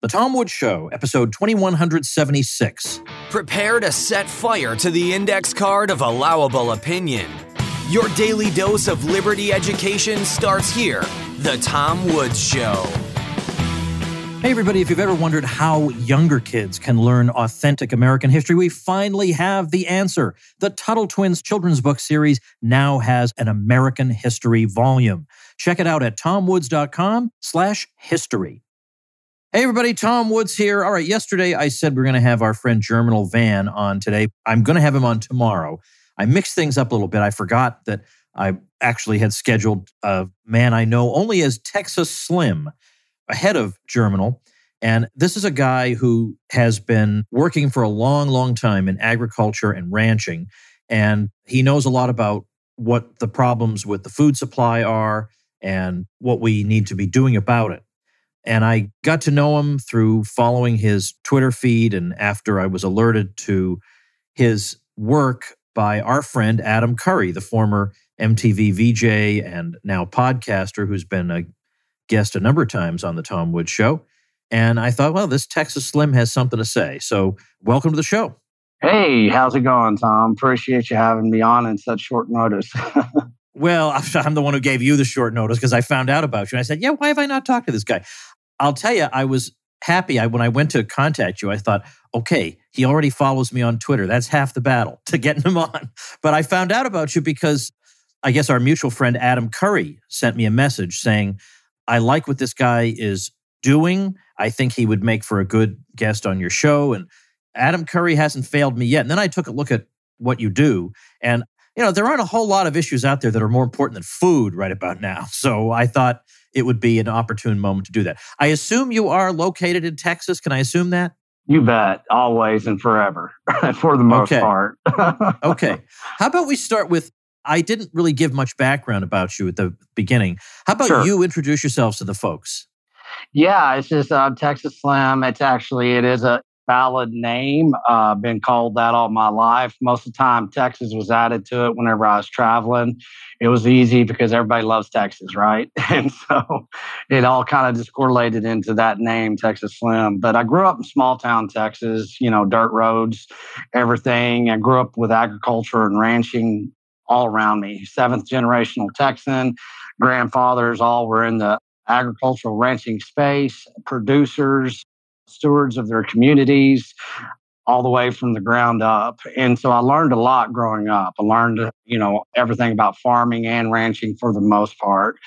The Tom Woods Show, episode 2176. Prepare to set fire to the index card of allowable opinion. Your daily dose of liberty education starts here. The Tom Woods Show. Hey, everybody, if you've ever wondered how younger kids can learn authentic American history, we finally have the answer. The Tuttle Twins children's book series now has an American history volume. Check it out at tomwoods.com/history. Hey, everybody, Tom Woods here. All right, yesterday I said we're going to have our friend Germinal Van on today. I'm going to have him on tomorrow. I mixed things up a little bit. I forgot that I actually had scheduled a man I know only as Texas Slim ahead of Germinal. And this is a guy who has been working for a long, long time in agriculture and ranching. And he knows a lot about what the problems with the food supply are and what we need to be doing about it. And I got to know him through following his Twitter feed and after I was alerted to his work by our friend Adam Curry, the former MTV VJ and now podcaster who's been a guest a number of times on the Tom Woods Show. And I thought, well, this Texas Slim has something to say. So welcome to the show. Hey, how's it going, Tom? Appreciate you having me on in such short notice. Well, I'm the one who gave you the short notice because I found out about you. And I said, yeah, why have I not talked to this guy? I'll tell you, I was happy. When I went to contact you, I thought, okay, he already follows me on Twitter. That's half the battle to getting him on. But I found out about you because I guess our mutual friend Adam Curry sent me a message saying, I like what this guy is doing. I think he would make for a good guest on your show. And Adam Curry hasn't failed me yet. And then I took a look at what you do. And, you know, there aren't a whole lot of issues out there that are more important than food right about now. So I thought it would be an opportune moment to do that. I assume you are located in Texas. Can I assume that? You bet. Always and forever, for the most part. Okay. How about we start with, I didn't really give much background about you at the beginning. How about you introduce yourselves to the folks? Yeah, it's just Texas Slim. It is a valid name. Been called that all my life. Most of the time, Texas was added to it whenever I was traveling. It was easy because everybody loves Texas, right? And so it all kind of just correlated into that name, Texas Slim. But I grew up in small town Texas, dirt roads, everything. I grew up with agriculture and ranching all around me. Seventh generational Texan, grandfathers all were in the agricultural ranching space, producers, stewards of their communities, all the way from the ground up. And so I learned a lot growing up. I learned, everything about farming and ranching for the most part.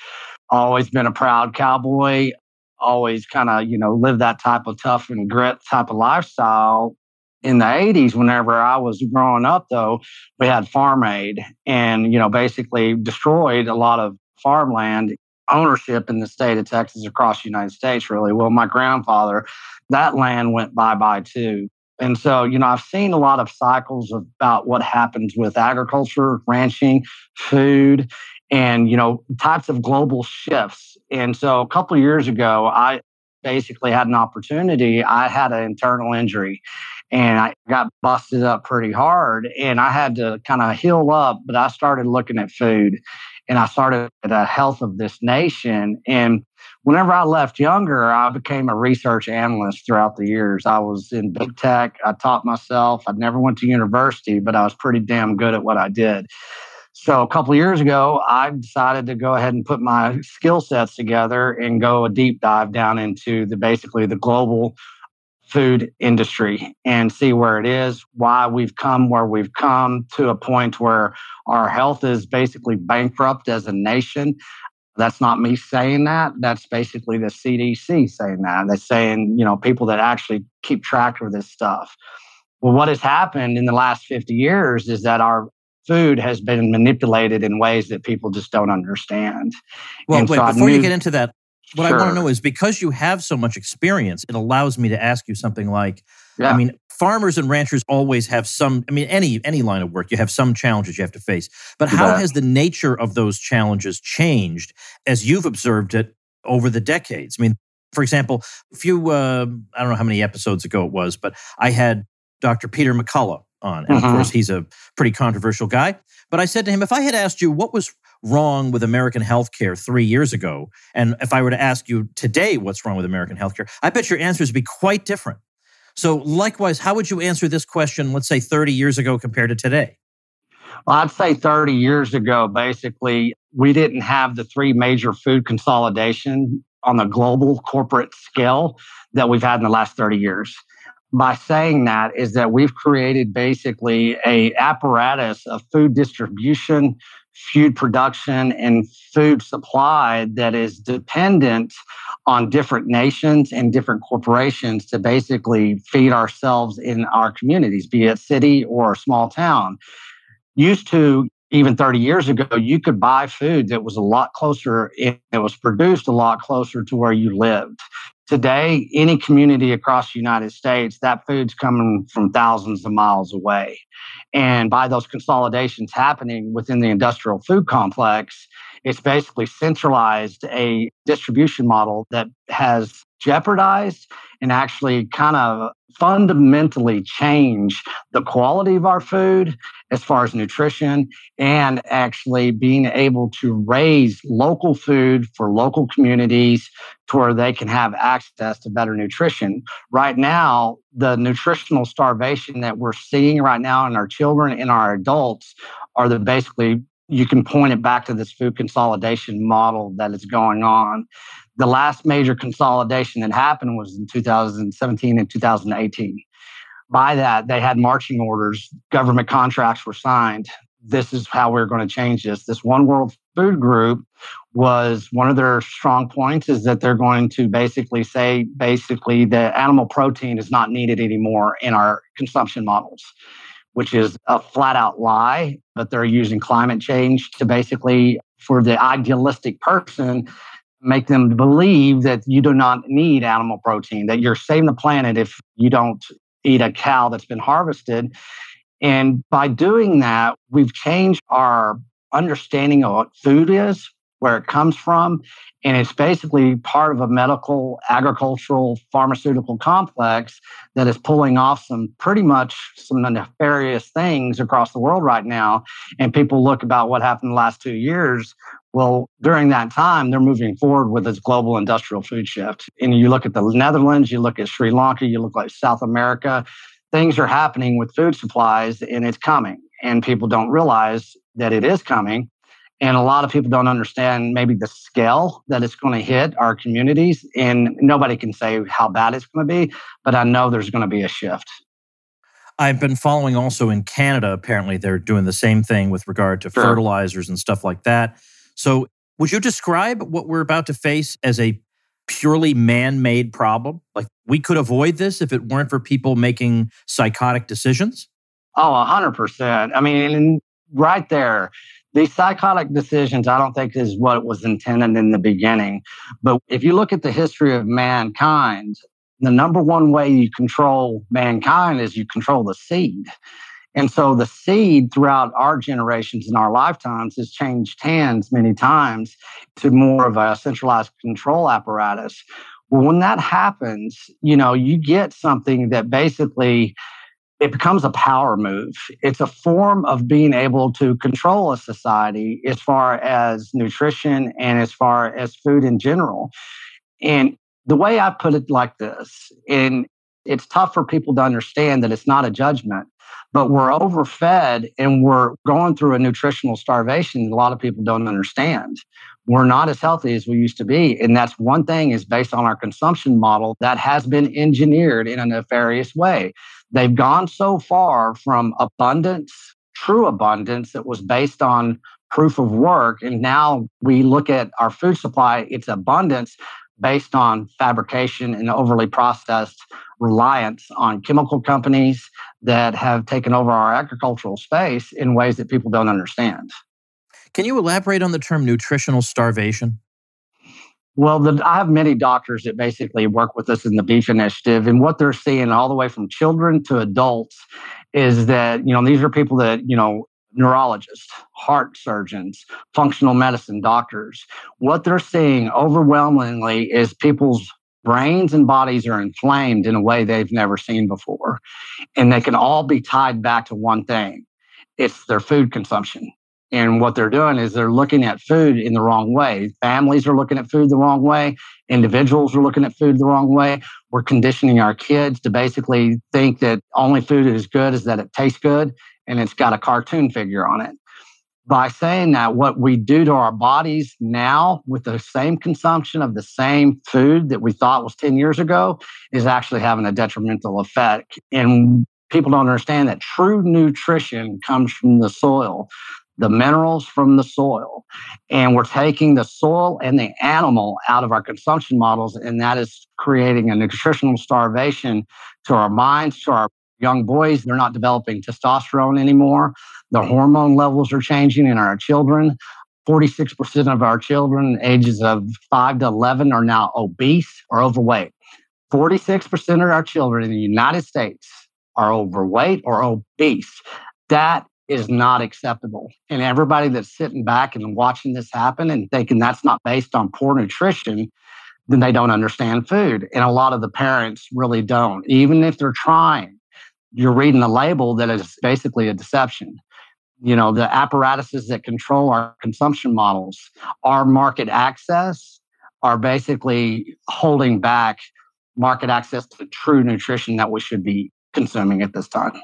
Always been a proud cowboy, always kind of, lived that type of tough and grit type of lifestyle. In the 80s, whenever I was growing up, though, we had Farm Aid and, basically destroyed a lot of farmland ownership in the state of Texas across the United States, really. Well, my grandfather, that land went bye-bye too. And so, I've seen a lot of cycles about what happens with agriculture, ranching, food, and, types of global shifts. And so a couple of years ago, I basically had an opportunity. I had an internal injury and I got busted up pretty hard and I had to kind of heal up, but I started looking at food and I started at the health of this nation. And whenever I left younger, I became a research analyst throughout the years. I was in big tech. I taught myself. I never went to university, but I was pretty damn good at what I did. So a couple of years ago, I decided to go ahead and put my skill sets together and go a deep dive down into basically the global food industry and see where it is, why we've come where we've come to a point where our health is basically bankrupt as a nation. That's not me saying that. That's basically the CDC saying that. They're saying, people that actually keep track of this stuff. Well, what has happened in the last 50 years is that our food has been manipulated in ways that people just don't understand. Well, and wait, before you get into that, what I want to know is because you have so much experience, it allows me to ask you something like, farmers and ranchers always have any line of work, you have some challenges you have to face. But how has the nature of those challenges changed as you've observed it over the decades? For example, I don't know how many episodes ago it was, but I had Dr. Peter McCullough on. And of course, he's a pretty controversial guy. But I said to him, if I had asked you, what was wrong with American healthcare 3 years ago, and if I were to ask you today what's wrong with American healthcare, I bet your answers would be quite different. So likewise, how would you answer this question, let's say 30 years ago compared to today? Well, I'd say 30 years ago, basically, we didn't have the three major food consolidation on the global corporate scale that we've had in the last 30 years. By saying that is that we've created basically a apparatus of food distribution, food production, and food supply that is dependent on different nations and different corporations to basically feed ourselves in our communities, be it city or a small town. Used to, even 30 years ago, you could buy food that was a lot closer, it was produced a lot closer to where you lived. Today, any community across the United States, that food's coming from thousands of miles away. And by those consolidations happening within the industrial food complex, it's basically centralized a distribution model that has jeopardized and actually kind of fundamentally changed the quality of our food as far as nutrition and actually being able to raise local food for local communities to where they can have access to better nutrition. Right now, the nutritional starvation that we're seeing right now in our children and our adults are the basically, you can point it back to this food consolidation model that is going on. The last major consolidation that happened was in 2017 and 2018. By that, they had marching orders, government contracts were signed. This is how we're going to change this. This One World Food Group was one of their strong points is that they're going to basically say, that animal protein is not needed anymore in our consumption models, which is a flat out lie, but they're using climate change to basically, for the idealistic person, make them believe that you do not need animal protein, that you're saving the planet if you don't eat a cow that's been harvested. And by doing that, we've changed our understanding of what food is, where it comes from. And it's basically part of a medical, agricultural, pharmaceutical complex that is pulling off some nefarious things across the world right now. And people look about what happened in the last 2 years. Well, during that time, they're moving forward with this global industrial food shift. And you look at the Netherlands, you look at Sri Lanka, you look at South America, things are happening with food supplies and it's coming. And people don't realize that it is coming. And a lot of people don't understand maybe the scale that it's going to hit our communities. And nobody can say how bad it's going to be, but I know there's going to be a shift. I've been following also in Canada, apparently they're doing the same thing with regard to fertilizers and stuff like that. So would you describe what we're about to face as a purely man-made problem? Like we could avoid this if it weren't for people making psychotic decisions? Oh, 100%. I mean, right there, these psychotic decisions, I don't think is what was intended in the beginning. But if you look at the history of mankind, the number one way you control mankind is you control the seed. And so the seed throughout our generations and our lifetimes has changed hands many times to more of a centralized control apparatus. Well, when that happens, you get something that basically it becomes a power move. It's a form of being able to control a society as far as nutrition and as far as food in general. And the way I put it like this, and it's tough for people to understand that it's not a judgment, but we're overfed and we're going through a nutritional starvation that a lot of people don't understand. We're not as healthy as we used to be. And that's one thing is based on our consumption model that has been engineered in a nefarious way. They've gone so far from abundance, true abundance that was based on proof of work. And now we look at our food supply, it's abundance based on fabrication and overly processed reliance on chemical companies that have taken over our agricultural space in ways that people don't understand. Can you elaborate on the term nutritional starvation? Well, I have many doctors that basically work with us in the Beef Initiative, and what they're seeing all the way from children to adults is that, these are people that, neurologists, heart surgeons, functional medicine doctors. What they're seeing overwhelmingly is people's brains and bodies are inflamed in a way they've never seen before. And they can all be tied back to one thing. It's their food consumption. And what they're doing is they're looking at food in the wrong way. Families are looking at food the wrong way. Individuals are looking at food the wrong way. We're conditioning our kids to basically think that only food is good is that it tastes good and it's got a cartoon figure on it. By saying that, what we do to our bodies now with the same consumption of the same food that we thought was 10 years ago is actually having a detrimental effect. And people don't understand that true nutrition comes from the soil, the minerals from the soil. And we're taking the soil and the animal out of our consumption models, and that is creating a nutritional starvation to our minds, to our young boys. They're not developing testosterone anymore. The hormone levels are changing in our children. 46% of our children ages of 5 to 11 are now obese or overweight. 46% of our children in the United States are overweight or obese. That is not acceptable. And everybody that's sitting back and watching this happen and thinking that's not based on poor nutrition, then they don't understand food. And a lot of the parents really don't. Even if they're trying, you're reading a label that is basically a deception. You know, the apparatuses that control our consumption models, our market access, are basically holding back market access to true nutrition that we should be consuming at this time.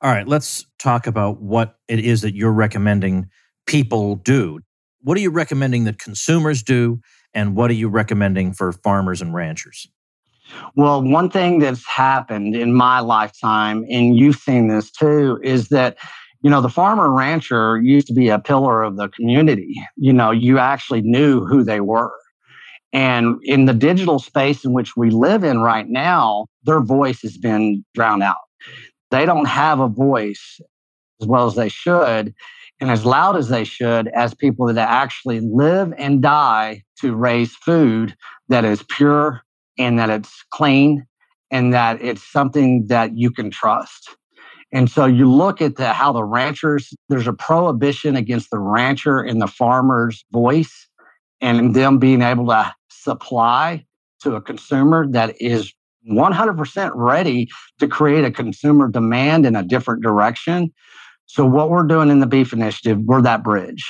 All right, let's talk about what it is that you're recommending people do. What are you recommending that consumers do, and what are you recommending for farmers and ranchers? Well, one thing that's happened in my lifetime, and you've seen this too, is that, you know, the farmer rancher used to be a pillar of the community. You know, you actually knew who they were. And in the digital space in which we live in right now, their voice has been drowned out. They don't have a voice as well as they should and as loud as they should as people that actually live and die to raise food that is pure and that it's clean and that it's something that you can trust. And so you look at how the ranchers, there's a prohibition against the rancher and the farmer's voice and them being able to supply to a consumer that is 100% ready to create a consumer demand in a different direction. So what we're doing in the Beef Initiative, we're that bridge.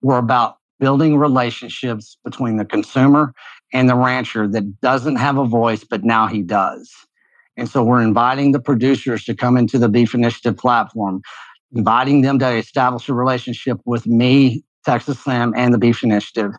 We're about building relationships between the consumer and the rancher that doesn't have a voice, but now he does. And so we're inviting the producers to come into the Beef Initiative platform, inviting them to establish a relationship with me, Texas Slam, and the Beef Initiative.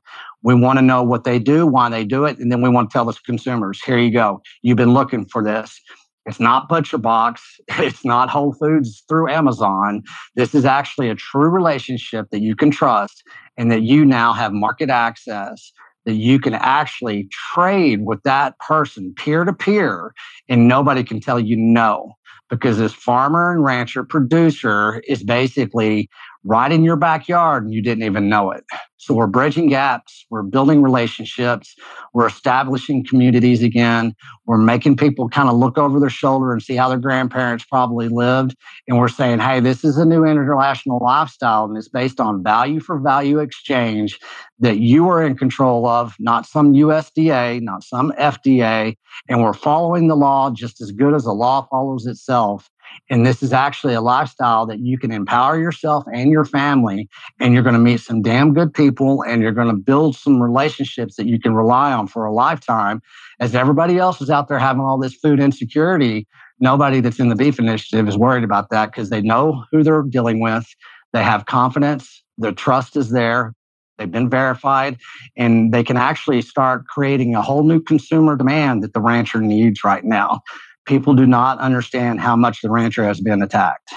We want to know what they do, why they do it, and then we want to tell the consumers, here you go. You've been looking for this. It's not Butcher Box. It's not Whole Foods through Amazon. This is actually a true relationship that you can trust and that you now have market access, that you can actually trade with that person peer to peer, and nobody can tell you no, because this farmer and rancher producer is basically right in your backyard and you didn't even know it. So we're bridging gaps, we're building relationships, we're establishing communities again, we're making people kind of look over their shoulder and see how their grandparents probably lived. And we're saying, hey, this is a new international lifestyle and it's based on value for value exchange that you are in control of, not some USDA, not some FDA. And we're following the law just as good as the law follows itself. And this is actually a lifestyle that you can empower yourself and your family, and you're going to meet some damn good people, and you're going to build some relationships that you can rely on for a lifetime. As everybody else is out there having all this food insecurity, nobody that's in the Beef Initiative is worried about that because they know who they're dealing with. They have confidence. Their trust is there. They've been verified, and they can actually start creating a whole new consumer demand that the rancher needs right now. People do not understand how much the rancher has been attacked.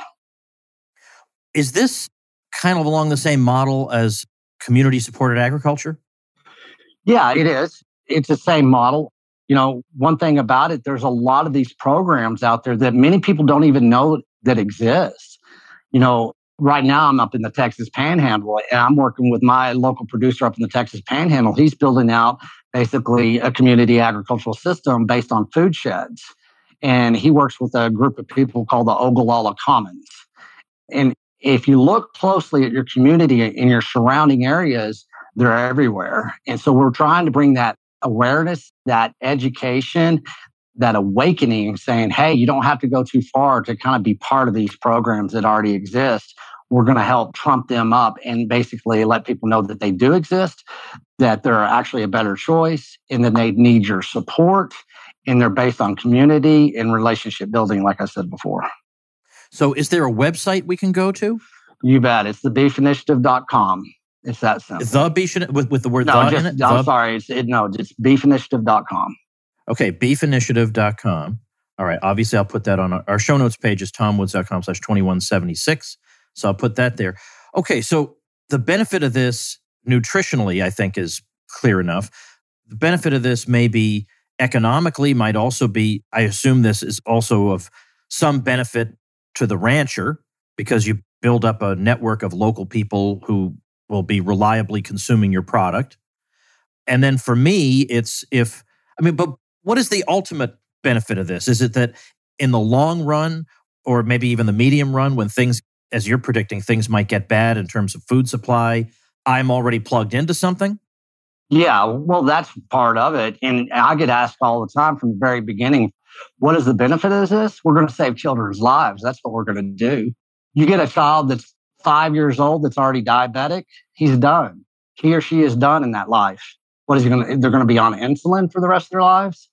Is this kind of along the same model as community-supported agriculture? Yeah, it is. It's the same model. You know, one thing about it, there's a lot of these programs out there that many people don't even know that exist. You know, right now I'm up in the Texas Panhandle and I'm working with my local producer up in the Texas Panhandle. He's building out basically a community agricultural system based on food sheds. And he works with a group of people called the Ogallala Commons. And if you look closely at your community in your surrounding areas, they're everywhere. And so we're trying to bring that awareness, that education, that awakening, saying, hey, you don't have to go too far to kind of be part of these programs that already exist. we're going to help trump them up and basically let people know that they do exist, that they're actually a better choice, and that they need your support. And they're based on community and relationship building, like I said before. So is there a website we can go to? You bet. It's thebeefinitiative.com. It's that simple. The Beef with the word no, the just, in it? I'm sorry. Just beefinitiative.com. Okay, beefinitiative.com. All right, obviously I'll put that on our show notes page is tomwoods.com/2176. So I'll put that there. Okay, so the benefit of this nutritionally, I think, is clear enough. The benefit of this may be economically, might also be, I assume this is also of some benefit to the rancher because you build up a network of local people who will be reliably consuming your product. And then for me, but what is the ultimate benefit of this? Is it that in the long run, or maybe even the medium run, when things, as you're predicting, things might get bad in terms of food supply, I'm already plugged into something? Yeah, well, that's part of it. And I get asked all the time from the very beginning, what is the benefit of this? We're going to save children's lives. That's what we're going to do. You get a child that's 5 years old that's already diabetic, he's done. He or she is done in that life. What is he going to? They're going to be on insulin for the rest of their lives.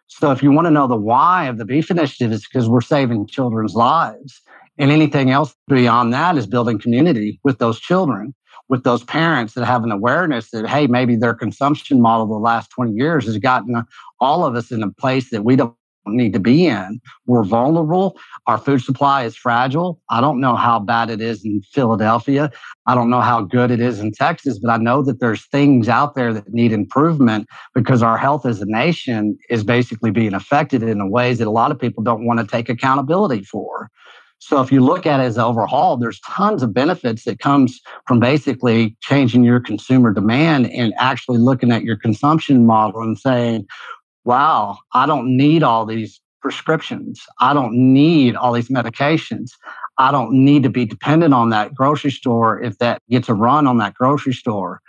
So if you want to know the why of the Beef Initiative, it's because we're saving children's lives. And anything else beyond that is building community with those children, with those parents that have an awareness that, hey, maybe their consumption model the last 20 years has gotten all of us in a place that we don't need to be in. We're vulnerable. Our food supply is fragile. I don't know how bad it is in Philadelphia. I don't know how good it is in Texas, but I know that there's things out there that need improvement because our health as a nation is basically being affected in ways that a lot of people don't want to take accountability for. So if you look at it as overhaul, there's tons of benefits that comes from basically changing your consumer demand and actually looking at your consumption model and saying, wow, I don't need all these prescriptions. I don't need all these medications. I don't need to be dependent on that grocery store if that gets a run on that grocery store.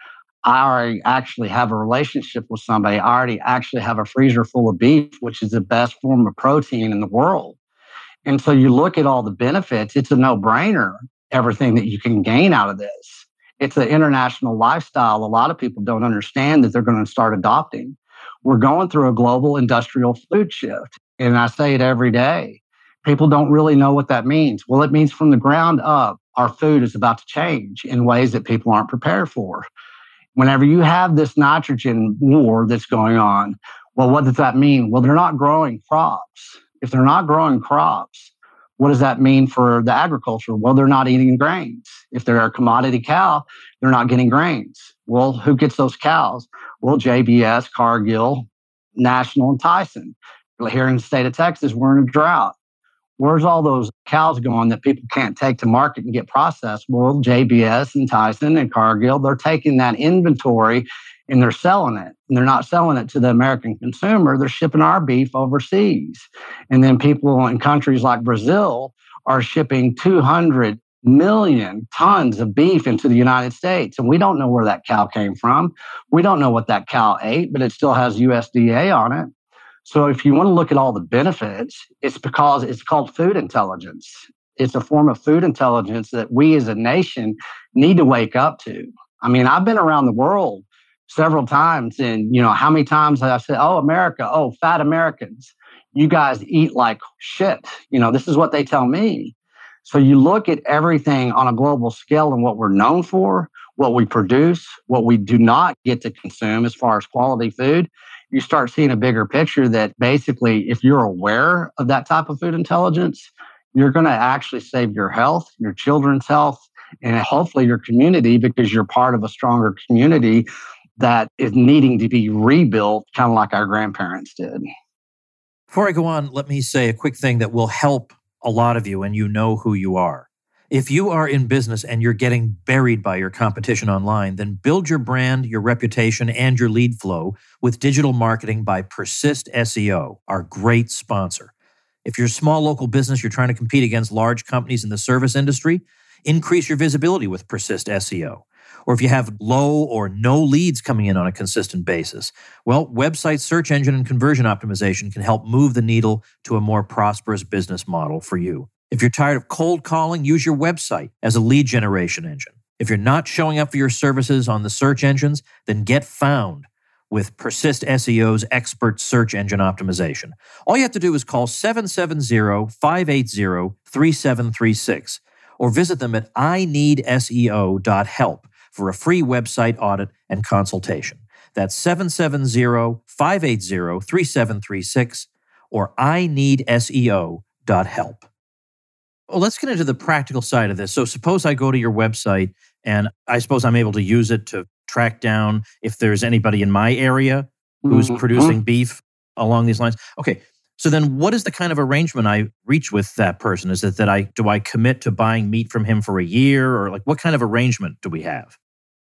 I already actually have a relationship with somebody. I already actually have a freezer full of beef, which is the best form of protein in the world. And so you look at all the benefits, it's a no-brainer, everything that you can gain out of this. It's an international lifestyle. A lot of people don't understand that they're going to start adopting. We're going through a global industrial food shift. And I say it every day. People don't really know what that means. Well, it means from the ground up, our food is about to change in ways that people aren't prepared for. Whenever you have this nitrogen war that's going on, well, what does that mean? Well, they're not growing crops. If they're not growing crops, what does that mean for the agriculture? Well, they're not eating grains. If they're a commodity cow, they're not getting grains. Well, who gets those cows? Well, JBS, Cargill, National, and Tyson. Here in the state of Texas, we're in a drought. Where's all those cows going that people can't take to market and get processed? Well, JBS and Tyson and Cargill, they're taking that inventory and they're selling it. And they're not selling it to the American consumer. They're shipping our beef overseas. And then people in countries like Brazil are shipping 200 million tons of beef into the United States. And we don't know where that cow came from. We don't know what that cow ate, but it still has USDA on it. So if you want to look at all the benefits, it's because it's called food intelligence. It's a form of food intelligence that we as a nation need to wake up to. I mean, I've been around the world several times, and how many times have I said, oh, America, oh, fat Americans, you guys eat like shit. This is what they tell me. So you look at everything on a global scale and what we're known for, what we produce, what we do not get to consume as far as quality food, you start seeing a bigger picture that basically, if you're aware of that type of food intelligence, you're going to actually save your health, your children's health, and hopefully your community, because you're part of a stronger community that is needing to be rebuilt, kind of like our grandparents did. Before I go on, let me say a quick thing that will help a lot of you, and you know who you are. If you are in business and you're getting buried by your competition online, then build your brand, your reputation, and your lead flow with digital marketing by Persist SEO, our great sponsor. If you're a small local business, you're trying to compete against large companies in the service industry, increase your visibility with Persist SEO. Or if you have low or no leads coming in on a consistent basis, well, website search engine and conversion optimization can help move the needle to a more prosperous business model for you. If you're tired of cold calling, use your website as a lead generation engine. If you're not showing up for your services on the search engines, then get found with Persist SEO's expert search engine optimization. All you have to do is call 770-580-3736 or visit them at ineedseo.help for a free website audit and consultation. That's 770-580-3736 or ineedseo.help. Well, let's get into the practical side of this. So suppose I go to your website and I suppose I'm able to use it to track down if there's anybody in my area who's producing beef along these lines. Okay. So then what is the kind of arrangement I reach with that person? Is it that do I commit to buying meat from him for a year, or like what kind of arrangement do we have?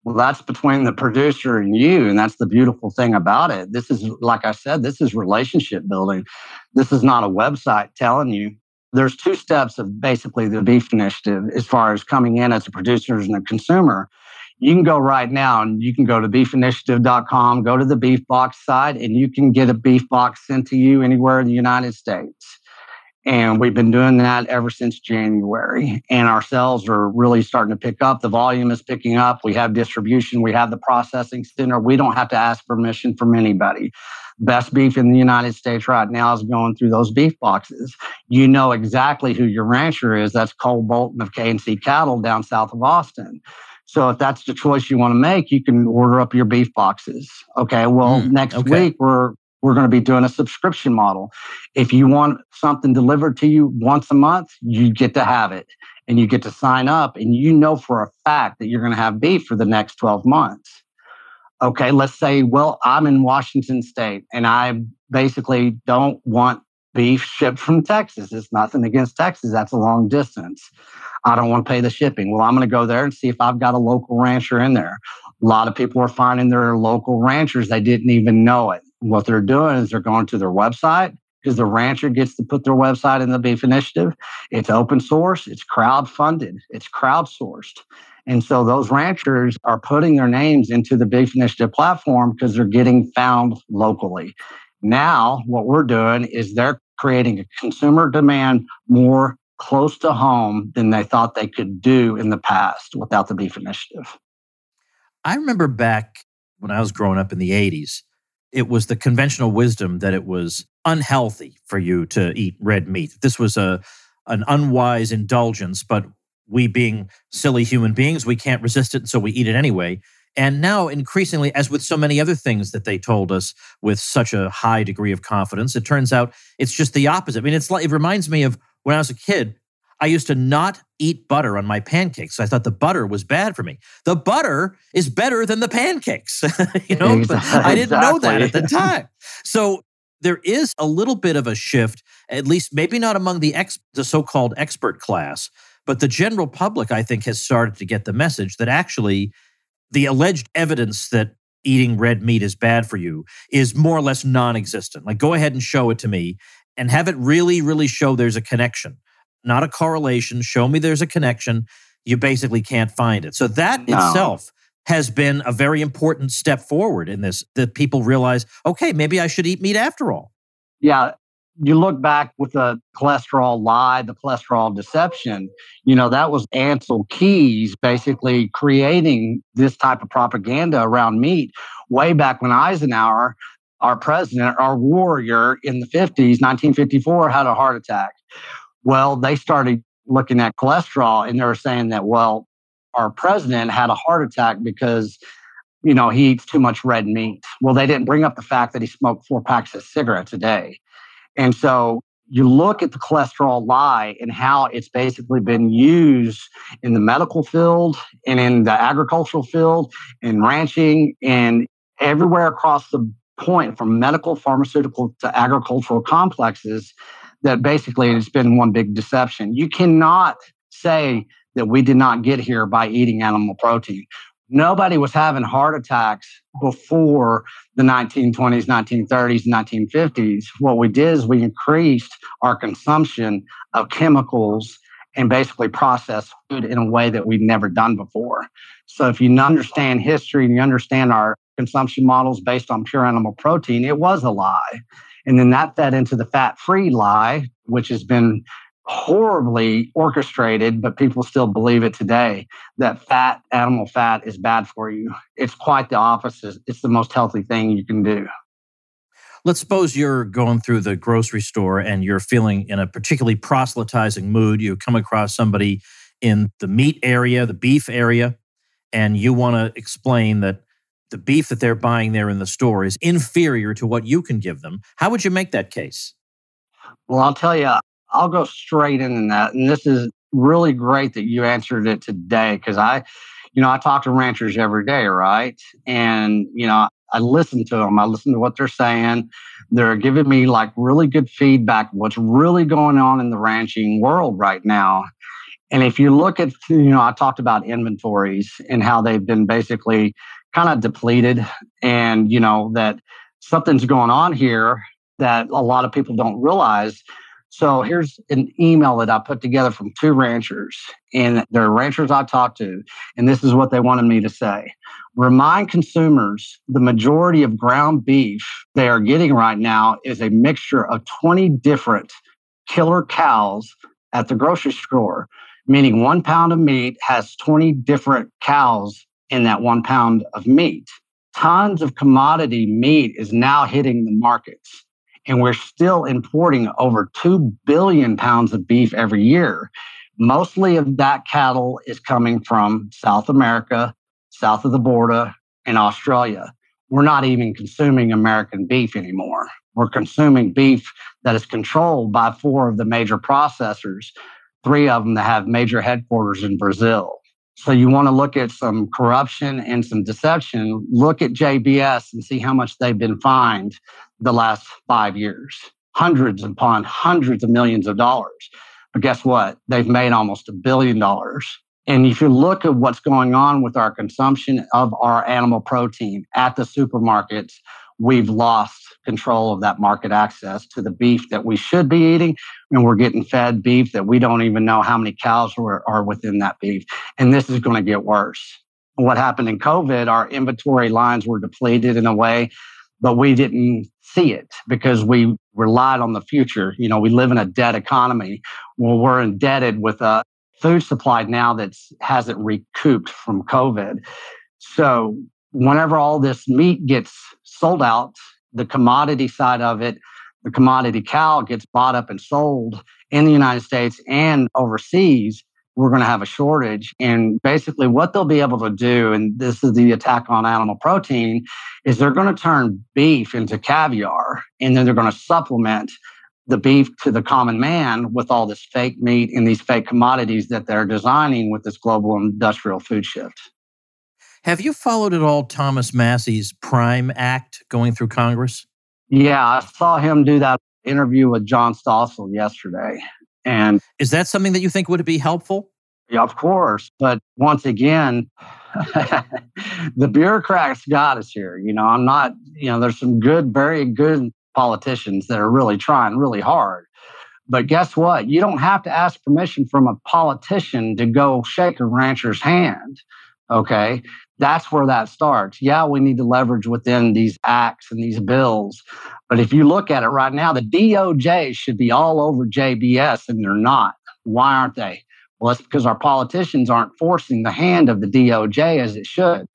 Well, that's between the producer and you. And that's the beautiful thing about it. This is, like I said, this is relationship building. This is not a website telling you. There's two steps of basically the beef initiative as far as coming in as a producer and a consumer. You can go right now and you can go to beefinitiative.com, go to the beef box site, and you can get a beef box sent to you anywhere in the United States. And we've been doing that ever since January. And our sales are really starting to pick up. The volume is picking up. We have distribution. We have the processing center. We don't have to ask permission from anybody. Best beef in the United States right now is going through those beef boxes. You know exactly who your rancher is. That's Cole Bolton of K&C Cattle down south of Austin. So if that's the choice you want to make, you can order up your beef boxes. Okay, well, next week we're going to be doing a subscription model. If you want something delivered to you once a month, you get to have it. And you get to sign up, and you know for a fact that you're going to have beef for the next 12 months. Okay, let's say, well, I'm in Washington State, and I basically don't want beef shipped from Texas. It's nothing against Texas. That's a long distance. I don't want to pay the shipping. Well, I'm going to go there and see if I've got a local rancher in there. A lot of people are finding their local ranchers. They didn't even know it. What they're doing is they're going to their website, because the rancher gets to put their website in the Beef Initiative. It's open source. It's crowd-funded. It's crowdsourced. And so those ranchers are putting their names into the Beef Initiative platform because they're getting found locally. Now, what we're doing is they're creating a consumer demand more close to home than they thought they could do in the past without the Beef Initiative. I remember back when I was growing up in the 80s, it was the conventional wisdom that it was unhealthy for you to eat red meat. This was an unwise indulgence, but we being silly human beings, we can't resist it, so we eat it anyway. And now increasingly, as with so many other things that they told us with such a high degree of confidence, it turns out it's just the opposite. I mean, it reminds me of when I was a kid, I used to not eat butter on my pancakes. I thought the butter was bad for me. The butter is better than the pancakes, but I didn't know that at the time. So there is a little bit of a shift, at least maybe not among the so-called expert class, but the general public, I think, has started to get the message that actually the alleged evidence that eating red meat is bad for you is more or less non-existent. Like, go ahead and show it to me and have it really, really show there's a connection, not a correlation. Show me there's a connection. You basically can't find it. So that itself has been a very important step forward in this, that people realize, okay, maybe I should eat meat after all. Yeah. You look back with the cholesterol lie, the cholesterol deception, that was Ansel Keys basically creating this type of propaganda around meat way back when Eisenhower, our president, our warrior in the 50s, 1954, had a heart attack. Well, they started looking at cholesterol and they were saying that, well, our president had a heart attack because, he eats too much red meat. Well, they didn't bring up the fact that he smoked 4 packs of cigarettes a day. And so you look at the cholesterol lie and how it's basically been used in the medical field and in the agricultural field and ranching and everywhere across the point, from medical, pharmaceutical to agricultural complexes, that basically it's been one big deception. You cannot say that we did not get here by eating animal protein. Nobody was having heart attacks before the 1920s, 1930s, 1950s. What we did is we increased our consumption of chemicals and basically processed food in a way that we'd never done before. So if you understand history and you understand our consumption models based on pure animal protein, it was a lie. And then that fed into the fat-free lie, which has been horribly orchestrated, but people still believe it today, that animal fat is bad for you. It's quite the opposite. It's the most healthy thing you can do. Let's suppose you're going through the grocery store and you're feeling in a particularly proselytizing mood. You come across somebody in the meat area, the beef area, and you want to explain that the beef that they're buying there in the store is inferior to what you can give them. How would you make that case? Well, I'll tell you, I'll go straight into that. And this is really great that you answered it today because I talk to ranchers every day, right? And, I listen to them. I listen to what they're saying. They're giving me like really good feedback, what's really going on in the ranching world right now. And if you look at, I talked about inventories and how they've been basically kind of depleted and, that something's going on here that a lot of people don't realize. So here's an email that I put together from 2 ranchers, and they're ranchers I talked to, and this is what they wanted me to say. Remind consumers the majority of ground beef they are getting right now is a mixture of 20 different killer cows at the grocery store, meaning 1 pound of meat has 20 different cows in that 1 pound of meat. Tons of commodity meat is now hitting the markets. And we're still importing over 2 billion pounds of beef every year. Mostly of that cattle is coming from South America, south of the border, and Australia. We're not even consuming American beef anymore. We're consuming beef that is controlled by 4 of the major processors, 3 of them that have major headquarters in Brazil. So you want to look at some corruption and some deception. Look at JBS and see how much they've been fined the last 5 years. Hundreds upon hundreds of millions of dollars. But guess what? They've made almost $1 billion. And if you look at what's going on with our consumption of our animal protein at the supermarkets, we've lost control of that market access to the beef that we should be eating. And we're getting fed beef that we don't even know how many cows are within that beef. And this is going to get worse. What happened in COVID, our inventory lines were depleted in a way, but we didn't see it because we relied on the future. We live in a debt economy. Well, we're indebted with a food supply now that hasn't recouped from COVID. So whenever all this meat gets sold out, the commodity side of it, the commodity cow gets bought up and sold in the United States and overseas, we're going to have a shortage. And basically what they'll be able to do, and this is the attack on animal protein, is they're going to turn beef into caviar, and then they're going to supplement the beef to the common man with all this fake meat and these fake commodities that they're designing with this global industrial food shift. Have you followed at all Thomas Massey's Prime Act going through Congress? Yeah, I saw him do that interview with John Stossel yesterday. And is that something that you think would be helpful? Yeah, of course. But once again, the bureaucrats got us here. I'm not, there's some good, very good politicians that are really trying really hard. But guess what? You don't have to ask permission from a politician to go shake a rancher's hand. Okay. That's where that starts. Yeah, we need to leverage within these acts and these bills. But if you look at it right now, the DOJ should be all over JBS, and they're not. Why aren't they? Well, it's because our politicians aren't forcing the hand of the DOJ as it should.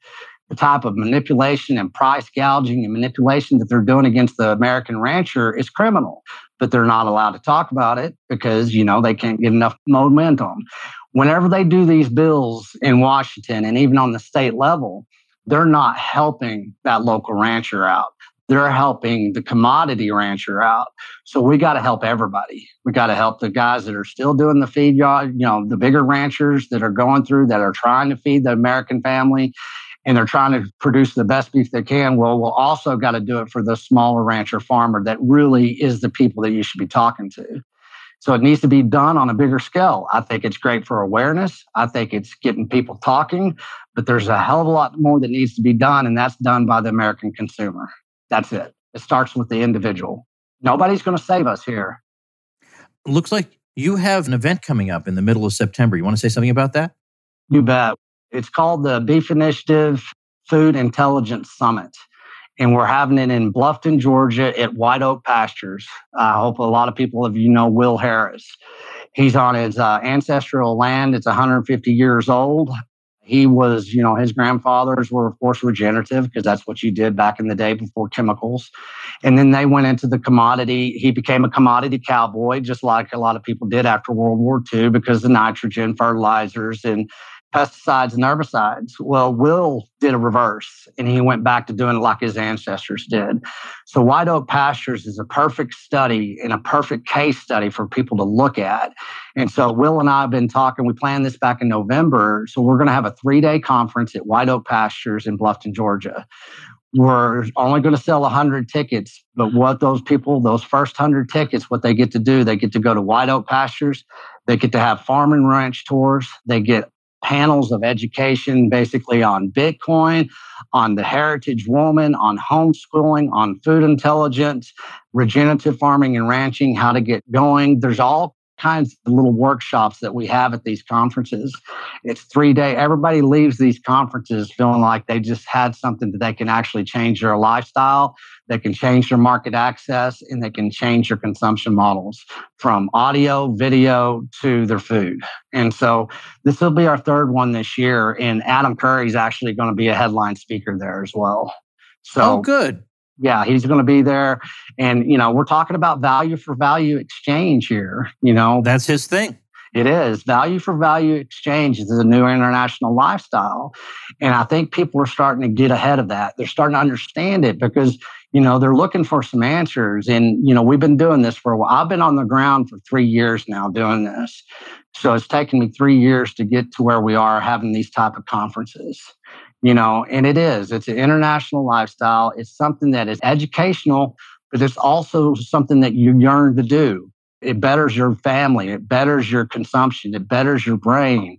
The type of manipulation and price gouging and manipulation that they're doing against the American rancher is criminal, but they're not allowed to talk about it because, they can't get enough momentum. Whenever they do these bills in Washington and even on the state level, they're not helping that local rancher out. They're helping the commodity rancher out. So we got to help everybody. We got to help the guys that are still doing the feed yard, the bigger ranchers that are going through, that are trying to feed the American family, and they're trying to produce the best beef they can. Well, we'll also got to do it for the smaller rancher farmer that really is the people that you should be talking to. So it needs to be done on a bigger scale. I think it's great for awareness. I think it's getting people talking, but there's a hell of a lot more that needs to be done, and that's done by the American consumer. That's it. It starts with the individual. Nobody's going to save us here. Looks like you have an event coming up in the middle of September. You want to say something about that? You bet. It's called the Beef Initiative Food Intelligence Summit. And we're having it in Bluffton, Georgia at White Oak Pastures. I hope a lot of people of Will Harris. He's on his ancestral land. It's 150 years old. He was, his grandfathers were, of course, regenerative because that's what you did back in the day before chemicals. And then they went into the commodity. He became a commodity cowboy, just like a lot of people did after World War II because of nitrogen, fertilizers, and pesticides and herbicides. Well, Will did a reverse and he went back to doing it like his ancestors did. So White Oak Pastures is a perfect study and a perfect case study for people to look at. And so Will and I have been talking, we planned this back in November. So we're going to have a 3-day conference at White Oak Pastures in Bluffton, Georgia. We're only going to sell 100 tickets, but what those people, those first 100 tickets, what they get to do, they get to go to White Oak Pastures. They get to have farm and ranch tours. They get panels of education basically on Bitcoin, on the heritage woman, on homeschooling, on food intelligence, regenerative farming and ranching, how to get going. There's all kinds of little workshops that we have at these conferences. It's 3-day. Everybody leaves these conferences feeling like they just had something that they can actually change their lifestyle, they can change their market access, and they can change their consumption models from audio, video to their food. And so this will be our third one this year. And Adam Curry is actually going to be a headline speaker there as well. So, good. Yeah, he's going to be there. And, we're talking about value for value exchange here. That's his thing. It is. Value for value exchange is a new international lifestyle. And I think people are starting to get ahead of that. They're starting to understand it because, they're looking for some answers. And, we've been doing this for a while. I've been on the ground for 3 years now doing this. So it's taken me 3 years to get to where we are having these type of conferences. And it's an international lifestyle. It's something that is educational, but it's also something that you yearn to do. It betters your family. It betters your consumption. It betters your brain.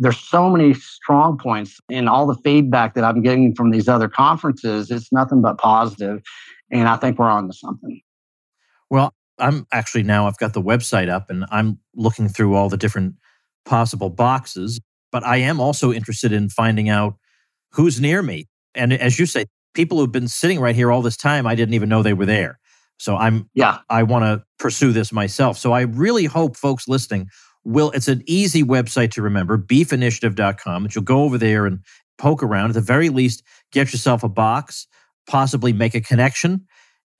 There's so many strong points in all the feedback that I'm getting from these other conferences. It's nothing but positive. And I think we're on to something. Well, I've got the website up and I'm looking through all the different possible boxes, but I am also interested in finding out who's near me. And as you say, people who've been sitting right here all this time, I didn't even know they were there. So I want to pursue this myself. So I really hope folks listening it's an easy website to remember, beefinitiative.com, that you'll go over there and poke around. At the very least, get yourself a box, possibly make a connection,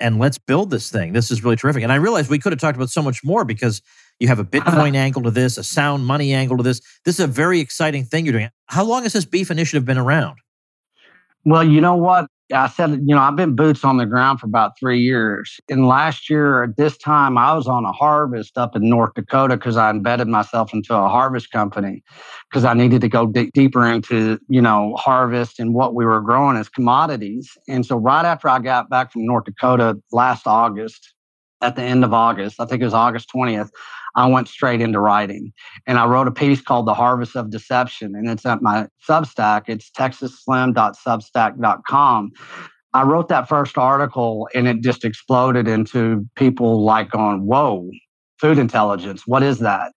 and let's build this thing. This is really terrific. And I realize we could have talked about so much more because you have a Bitcoin angle to this, a sound money angle to this. This is a very exciting thing you're doing. How long has this Beef Initiative been around? Well, you know what? I said, I've been boots on the ground for about 3 years. And last year at this time, I was on a harvest up in North Dakota because I embedded myself into a harvest company because I needed to go deeper into, harvest and what we were growing as commodities. And so right after I got back from North Dakota last August, at the end of August, I think it was August 20th, I went straight into writing. And I wrote a piece called The Harvest of Deception. And it's at my Substack. It's texasslim.substack.com. I wrote that first article and it just exploded into people like going, whoa, food intelligence, what is that?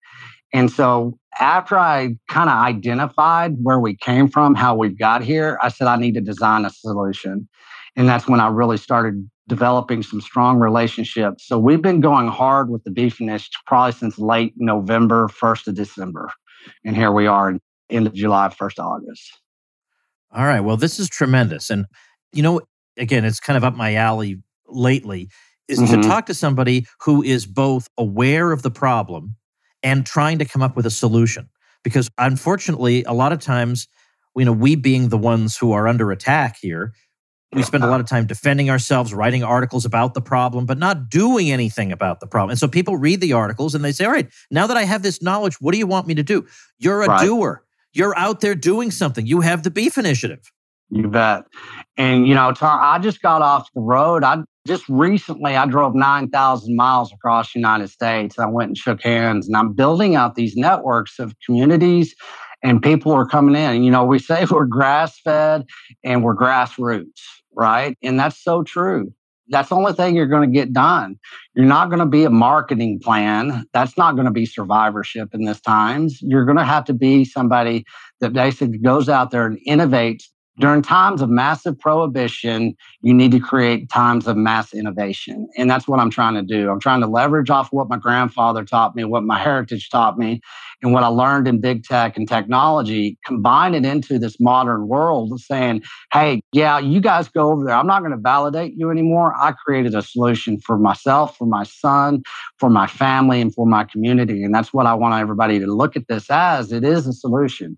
And so after I kind of identified where we came from, how we got here, I said, I need to design a solution. And that's when I really started developing some strong relationships. So we've been going hard with the Beef Initiative probably since late November, 1st of December. And here we are, end of July, 1st of August. All right. Well, this is tremendous. And, again, it's kind of up my alley lately, is to talk to somebody who is both aware of the problem and trying to come up with a solution. Because unfortunately, a lot of times, we being the ones who are under attack here, we spend a lot of time defending ourselves, writing articles about the problem, but not doing anything about the problem. And so people read the articles and they say, all right, now that I have this knowledge, what do you want me to do? You're a doer. You're out there doing something. You have the Beef Initiative. You bet. And, Tom, I just got off the road. I drove 9,000 miles across the United States. I went and shook hands, and I'm building out these networks of communities, and people are coming in. We say we're grass-fed and we're grassroots, right? And that's so true. That's the only thing you're going to get done. You're not going to be a marketing plan. That's not going to be survivorship in this times. You're going to have to be somebody that basically goes out there and innovates During times of massive prohibition, you need to create times of mass innovation. And that's what I'm trying to do. I'm trying to leverage off what my grandfather taught me, what my heritage taught me, and what I learned in big tech and technology, combine it into this modern world of saying, hey, yeah, you guys go over there. I'm not going to validate you anymore. I created a solution for myself, for my son, for my family, and for my community. And that's what I want everybody to look at this as. It is a solution.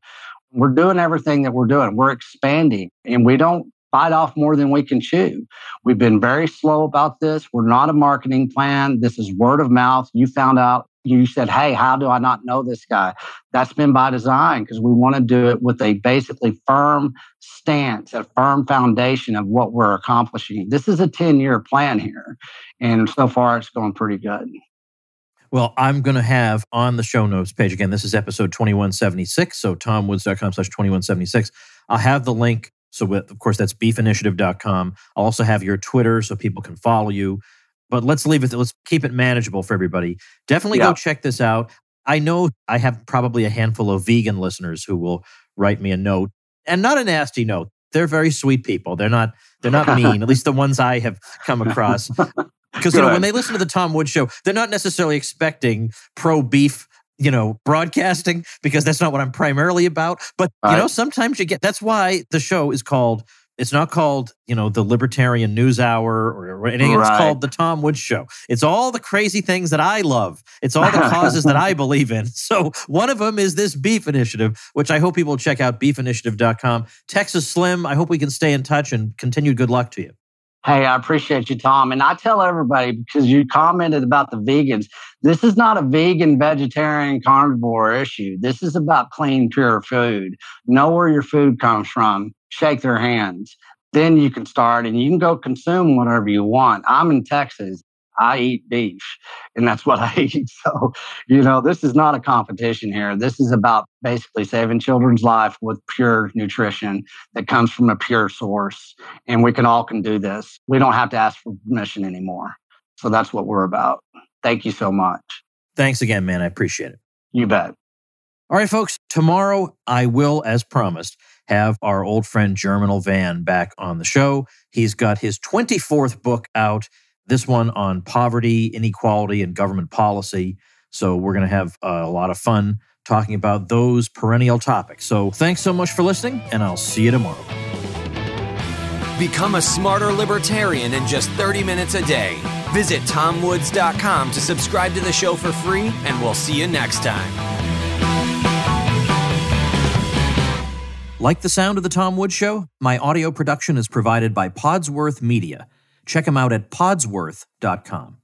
We're doing everything that we're doing. We're expanding, and we don't bite off more than we can chew. We've been very slow about this. We're not a marketing plan. This is word of mouth. You found out, you said, hey, how do I not know this guy? That's been by design because we want to do it with a basically firm stance, a firm foundation of what we're accomplishing. This is a 10-year plan here. And so far, it's going pretty good. Well, I'm going to have on the show notes page, again, this is episode 2176, so tomwoods.com/2176. I'll have the link. So, of course, that's beefinitiative.com. I'll also have your Twitter so people can follow you. But let's keep it manageable for everybody. Definitely go check this out. I know I have probably a handful of vegan listeners who will write me a note, and not a nasty note. They're very sweet people. They're not mean, at least the ones I have come across. Because, when they listen to the Tom Woods Show, they're not necessarily expecting pro-beef, broadcasting, because that's not what I'm primarily about. But, sometimes that's why the show is called, it's not called, the Libertarian News Hour or anything. It's called the Tom Woods Show. It's all the crazy things that I love. It's all the causes that I believe in. So one of them is this Beef Initiative, which I hope people will check out, beefinitiative.com. Texas Slim, I hope we can stay in touch, and continued good luck to you. Hey, I appreciate you, Tom. And I tell everybody, because you commented about the vegans, this is not a vegan, vegetarian, carnivore issue. This is about clean, pure food. Know where your food comes from. Shake their hands. Then you can start and you can go consume whatever you want. I'm in Texas. I eat beef, and that's what I eat. So, this is not a competition here. This is about basically saving children's life with pure nutrition that comes from a pure source. And we can do this. We don't have to ask for permission anymore. So that's what we're about. Thank you so much. Thanks again, man. I appreciate it. You bet. All right, folks. Tomorrow, I will, as promised, have our old friend Germinal Van back on the show. He's got his 24th book out. This one on poverty, inequality, and government policy. So we're going to have a lot of fun talking about those perennial topics. So thanks so much for listening, and I'll see you tomorrow. Become a smarter libertarian in just 30 minutes a day. Visit tomwoods.com to subscribe to the show for free, and we'll see you next time. Like the sound of the Tom Woods Show? My audio production is provided by Podsworth Media. Check them out at podsworth.com.